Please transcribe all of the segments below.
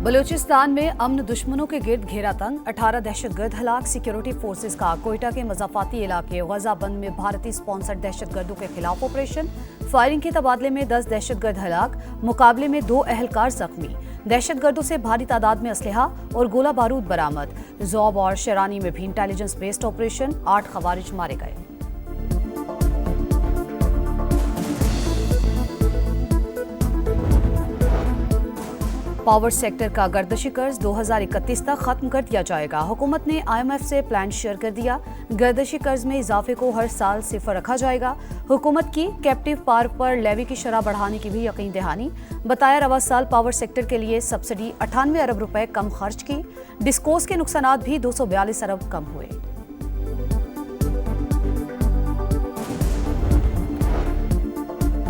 बलूचिस्तान में अमन दुश्मनों के गिर्द घेरा तंग, 18 दहशतगर्द हलाक। सिक्योरिटी फोर्सेज का कोयटा के मज़ाफ़ाती इलाके गज़ाबंद में भारतीय स्पॉन्सर्ड दहशतगर्दों के खिलाफ ऑपरेशन। फायरिंग के तबादले में 10 दहशतगर्द हलाक, मुकाबले में 2 अहलकार जख्मी। दहशतगर्दों से भारी तादाद में असलहा और गोला बारूद बरामद। ज़ौब और शरानी में भी इंटेलिजेंस बेस्ड ऑपरेशन, 8 खवारिज मारे गए। पावर सेक्टर का गर्दशी कर्ज 2031 तक खत्म कर दिया जाएगा। हुकूमत ने IMF से प्लान शेयर कर दिया। गर्दशी कर्ज में इजाफे को हर साल सिफर रखा जाएगा। हुकूमत की कैप्टिव पावर पर लेवी की शरह बढ़ाने की भी यकीन दहानी। बताया रवा साल पावर सेक्टर के लिए सब्सिडी 98 अरब रुपए कम खर्च की। डिस्कोस के नुकसानात भी 242 अरब कम हुए।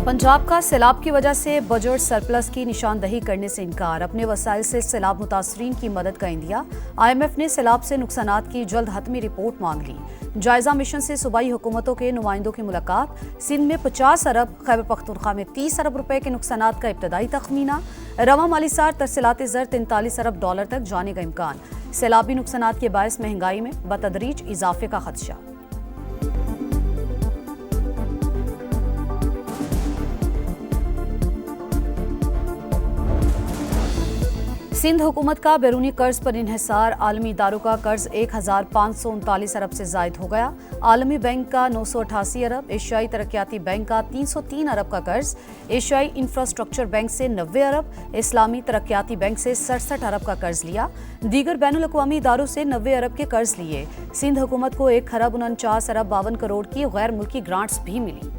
पंजाब का सैलाब की वजह से बजट सरप्लस की निशानदही करने से इनकार। अपने वसाइल से सैलाब मुतासरीन की मदद का इंदिया। IMF ने सैलाब से नुकसानात की जल्द हतमी रिपोर्ट मांग ली। जायजा मिशन से सूबाई हुकूमतों के नुमाइंदों की मुलाकात। सिंध में 50 अरब, खैबर पख्तूनख्वा में 30 अरब रुपए के नुकसानात का इब्तदाई तखमीना। रवा माली साल तरसीलात ज़र 43 अरब डॉलर तक जाने का इम्कान। सैलाबी नुकसानात के बायस महंगाई में बतदरीज इजाफे का खदशा। सिंध हुकूमत का बैरूनी कर्ज पर इन्हिसार। आलमी इदारों का कर्ज 1539 अरब से जायद हो गया। आलमी बैंक का 988 अरब, एशियाई तरक्याती बैंक का 303 अरब का कर्ज, एशियाई इंफ्रास्ट्रक्चर बैंक से 90 अरब, इस्लामी तरक्याती बैंक से 67 अरब का कर्ज लिया। दीगर बैनुल अक़वामी इदारों से 90 अरब के कर्ज लिए। सिंध हुकूमत को 1 खरब 49 अरब 52 करोड़ की गैर मुल्की ग्रांट्स भी मिली।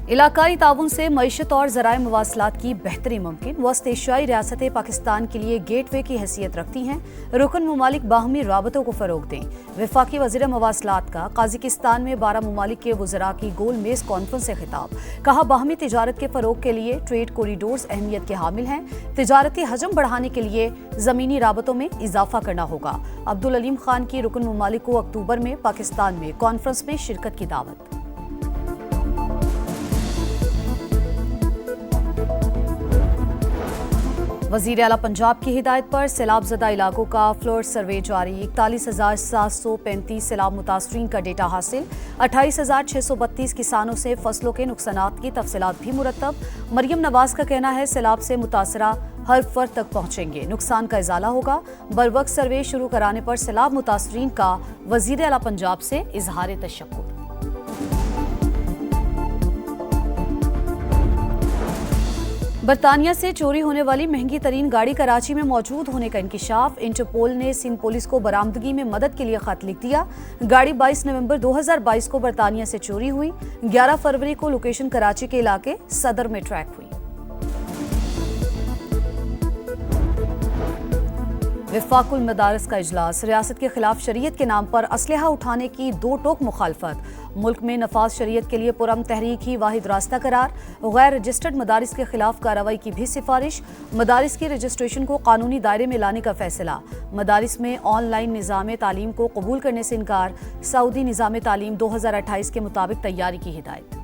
इलाकाई ताउन से मईशत और ज़राए मवासलात की बेहतरी मुमकिन। वस्त एशियाई रियासतें पाकिस्तान के लिए गेटवे की हैसियत रखती हैं। रुकन ममालिक बाहमी राबतों को फ़रोग दें। वफाकी वज़ीर मवासलात का काज़िकिस्तान में 12 ममालिक के वज़रा की गोल मेज़ कॉन्फ्रेंस से खिताब। कहा, बाहमी तिजारत के फ़रोग के लिए ट्रेड कॉरिडोर्स अहमियत के हामिल हैं। तिजारती हजम बढ़ाने के लिए ज़मीनी राबतों में इजाफा करना होगा। अब्दुल अलीम खान की रुकन ममालिक को अक्टूबर में पाकिस्तान में कॉन्फ्रेंस में शिरकत की दावत। वज़ीर आला पंजाब की हिदायत पर सैलाब ज़दा इलाकों का फ्लोर सर्वे जारी। 41,735 सैलाब मुतासरीन का डेटा हासिल। 28,632 किसानों से फसलों के नुकसानात की तफसीलात भी मुरतब। मरियम नवाज का कहना है, सैलाब से मुतासरा हर फर्द तक पहुंचेंगे, नुकसान का इजाला होगा। बरवक्त सर्वे शुरू कराने पर सैलाब मुतासरीन का वज़ीर आला पंजाब से इजहार तशक्कुर। बरतानिया से चोरी होने वाली महंगी तरीन गाड़ी कराची में मौजूद होने का इंकिशाफ। इंटरपोल ने सिंध पुलिस को बरामदगी में मदद के लिए खत लिख दिया। गाड़ी 22 नवंबर 2022 को बरतानिया से चोरी हुई। 11 फरवरी को लोकेशन कराची के इलाके सदर में ट्रैक हुई। वफाकुल मदारस का इजलास। रियासत के खिलाफ शरीयत के नाम पर असलहा उठाने की 2 टोक मुखालफत। मुल्क में नफाज शरीयत के लिए पुरअमन तहरीक ही वाहिद रास्ता करार। गैर रजिस्टर्ड मदारिस के खिलाफ कार्रवाई की भी सिफारिश। मदारिस की रजिस्ट्रेशन को कानूनी दायरे में लाने का फैसला। मदारिस में ऑनलाइन निज़ाम तालीम को कबूल करने से इनकार। सऊदी निज़ाम तालीम 2028 के मुताबिक तैयारी की हिदायत।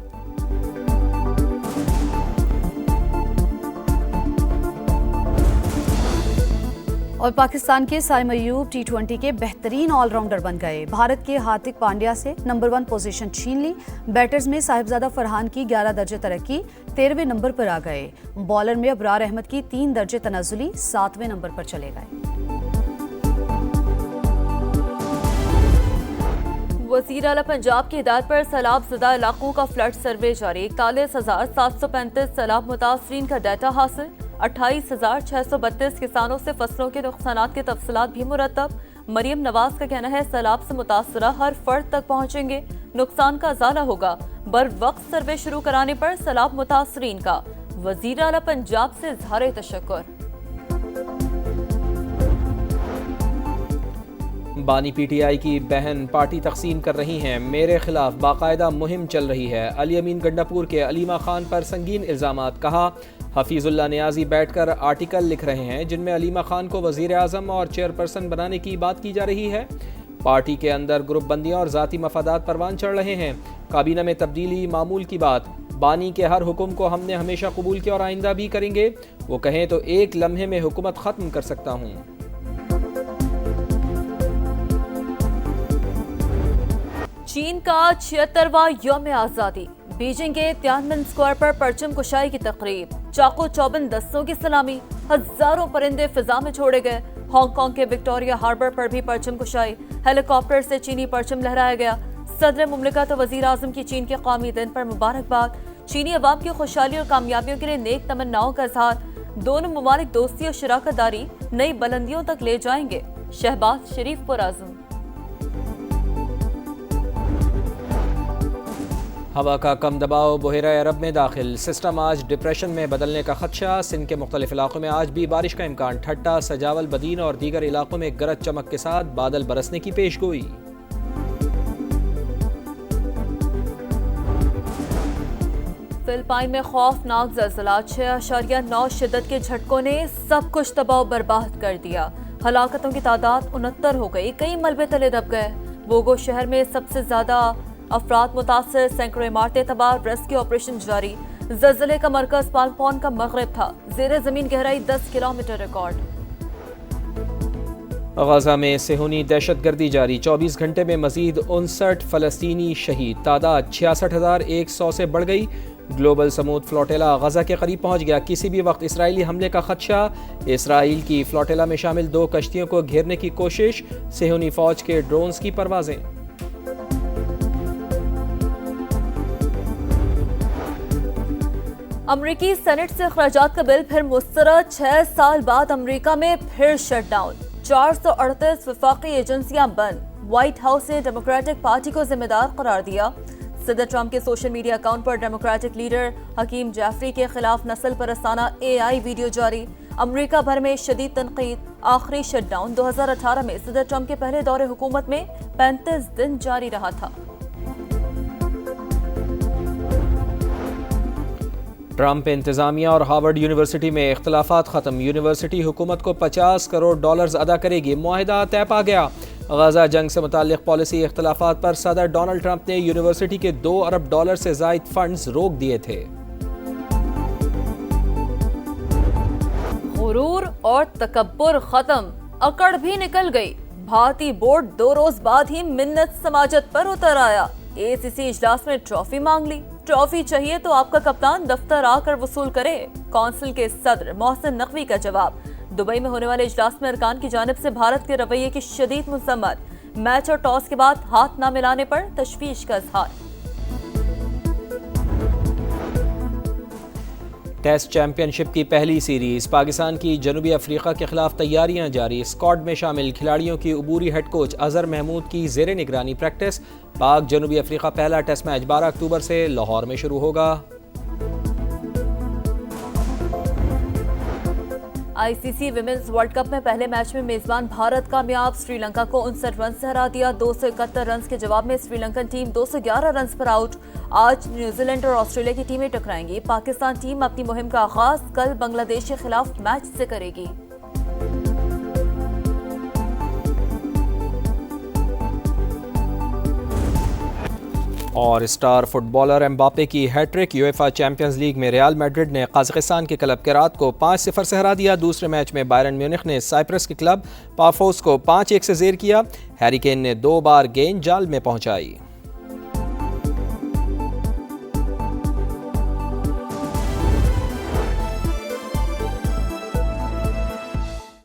और पाकिस्तान के साइम अयूब T20 के बेहतरीन ऑलराउंडर बन गए। भारत के हार्दिक पांड्या से नंबर 1 पोजीशन छीन ली। बैटर्स में साहिबजादा फरहान की 11 दर्जे तरक्की, 13वें नंबर पर आ गए। बॉलर में अबरार अहमद की 3 दर्जे तनज़ुली, 7वें नंबर पर चले गए। वज़ीर आला पंजाब की हिदायत पर सैलाब ज़दा इलाकों का फ्लड सर्वे जारी। 41,735 सैलाब मुतासरीन का डाटा हासिल। 28,632 किसानों से फसलों के नुकसानात की तफसीलात भी मुरतब। मरियम नवाज का कहना है, सैलाब से मुतासरा हर फर्द तक पहुंचेंगे, नुकसान का इजाला होगा। बर वक्त सर्वे शुरू कराने पर सैलाब मुतासरीन का वज़ीर आला पंजाब से इजहार तशक्कुर। बानी PTI की बहन पार्टी तकसीम कर रही हैं, मेरे खिलाफ बाकायदा मुहिम चल रही है। अली अमीन गंडापुर के अलीमा खान पर संगीन इल्ज़ामात। कहा, हफीजुल्लाह नियाजी बैठकर आर्टिकल लिख रहे हैं जिनमें अलीमा खान को वज़ीर आज़म और चेयरपर्सन बनाने की बात की जा रही है। پارٹی کے اندر گروپ بندیاں اور ذاتی مفادات پروان چڑھ رہے ہیں۔ کابینہ میں تبدیلی معمول کی بات، بانی کے ہر حکم کو ہم نے ہمیشہ قبول کیا اور آئندہ بھی کریں گے، وہ کہیں تو ایک لمحے میں حکومت ختم کر سکتا ہوں۔ چین کا 76واں یوم آزادی، بیجنگ کے تیانمن اسکوائر پر پرچم کشائی کی تقریب، چاقو چوبند دستوں کی سلامی، ہزاروں پرندے فضا میں چھوڑے گئے۔ ہانگ کانگ کے وکٹوریا ہاربر پر بھی پرچم کشائی، ہیلی کاپٹر سے چینی پرچم لہرایا گیا۔ صدر مملکت و وزیر اعظم کی چین کے قومی دن پر مبارکباد، چینی عوام کی خوشحالی اور کامیابیوں کے لیے نیک تمناؤں کا اظہار، دونوں ممالک دوستی اور شراکت داری نئی بلندیوں تک لے جائیں گے، شہباز شریف پرعزم۔ ہوا کا کم دباؤ بحیرہ عرب میں داخل، سسٹم آج ڈپریشن میں بدلنے کا خدشہ، سندھ کے مختلف علاقوں میں آج بھی بارش کا امکان، ٹھٹہ، سجاول، بدین اور دیگر علاقوں میں گرج چمک کے ساتھ بادل برسنے کی پیش گوئی۔ فلپائن میں خوفناک زلزلہ، 6.9 شدت کے جھٹکوں نے سب کچھ تباہ و برباد کر دیا، ہلاکتوں کی تعداد 69 ہو گئی، کئی ملبے تلے دب گئے۔ بوگو شہر میں سب سے زیادہ افراد متاثر، سینکڑوں عمارتیں تباہ، ریسکیو آپریشن جاری۔ زلزلے کا مرکز پالپون کا مغرب تھا، زیر زمین گہرائی 10 کلومیٹر ریکارڈ۔ غزہ میں صہیونی دہشت گردی جاری، 24 گھنٹے میں مزید 59 فلسطینی شہید، تعداد 66,100 سے بڑھ گئی۔ گلوبل سمود فلوٹیلا غزہ کے قریب پہنچ گیا، کسی بھی وقت اسرائیلی حملے کا خدشہ، اسرائیل کی فلوٹیلا میں شامل 2 کشتیوں کو گھیرنے کی کوشش، صہیونی فوج کے ڈرونز کی پروازیں۔ امریکی سینٹ سے اخراجات کا بل پھر مسترد، 6 سال بعد امریکہ میں پھر شٹ ڈاؤن، 438 وفاقی ایجنسیاں بند، وائٹ ہاؤس نے ڈیموکریٹک پارٹی کو ذمہ دار قرار دیا۔ صدر ٹرمپ کے سوشل میڈیا اکاؤنٹ پر ڈیموکریٹک لیڈر حکیم جیفری کے خلاف نسل پرستانہ AI ویڈیو جاری، امریکہ بھر میں شدید تنقید، آخری شٹ ڈاؤن 2018 میں صدر ٹرمپ کے پہلے دور حکومت میں 35 دن جاری رہا تھا۔ ٹرمپ انتظامیہ اور ہارورڈ یونیورسٹی میں اختلافات ختم، یونیورسٹی حکومت کو $50 کروڑ ادا کرے گی، معاہدہ طے پا گیا۔ غزہ جنگ سے متعلق پالیسی اختلافات پر صدر ڈونلڈ ٹرمپ نے یونیورسٹی کے $2 ارب سے زائد فنڈز روک دیے تھے۔ غرور اور تکبر ختم، اکڑ بھی نکل گئی، بھارتی بورڈ 2 روز بعد ہی منت سماجت پر اتر آیا، ACC اجلاس میں ٹرافی مانگ لی، ٹرافی چاہیے تو آپ کا کپتان دفتر آ کر وصول کرے، کونسل کے صدر محسن نقوی کا جواب۔ دبئی میں ہونے والے اجلاس میں ارکان کی جانب سے بھارت کے رویے کی شدید مذمت، میچ اور ٹاس کے بعد ہاتھ نہ ملانے پر تشویش کا اظہار۔ ٹیسٹ چیمپئن شپ کی پہلی سیریز، پاکستان کی جنوبی افریقہ کے خلاف تیاریاں جاری، اسکواڈ میں شامل کھلاڑیوں کی عبوری ہیڈ کوچ اظہر محمود کی زیر نگرانی پریکٹس، پاک جنوبی افریقہ پہلا ٹیسٹ میچ 12 اکتوبر سے لاہور میں شروع ہوگا۔ ICC ویمنز ورلڈ کپ میں پہلے میچ میں میزبان بھارت کامیاب، سری لنکا کو 59 رن سے ہرا دیا، 271 رنز کے جواب میں سری لنکن ٹیم 211 رنز پر آؤٹ۔ آج نیوزی لینڈ اور آسٹریلیا کی ٹیمیں ٹکرائیں گی، پاکستان ٹیم اپنی مہم کا آغاز کل بنگلہ دیش کے خلاف میچ سے کرے گی۔ اور اسٹار فٹ بالر امباپے کی ہیٹ ٹرک، یویفا چیمپئنز لیگ میں ریال میڈرڈ نے قازقستان کے کلب کیرات کو 5-0 سے ہرا دیا، دوسرے میچ میں بائرن میونخ نے سائپرس کے کلب پافوس کو 5-1 سے زیر کیا، ہیری کین نے 2 بار گیند جال میں پہنچائی۔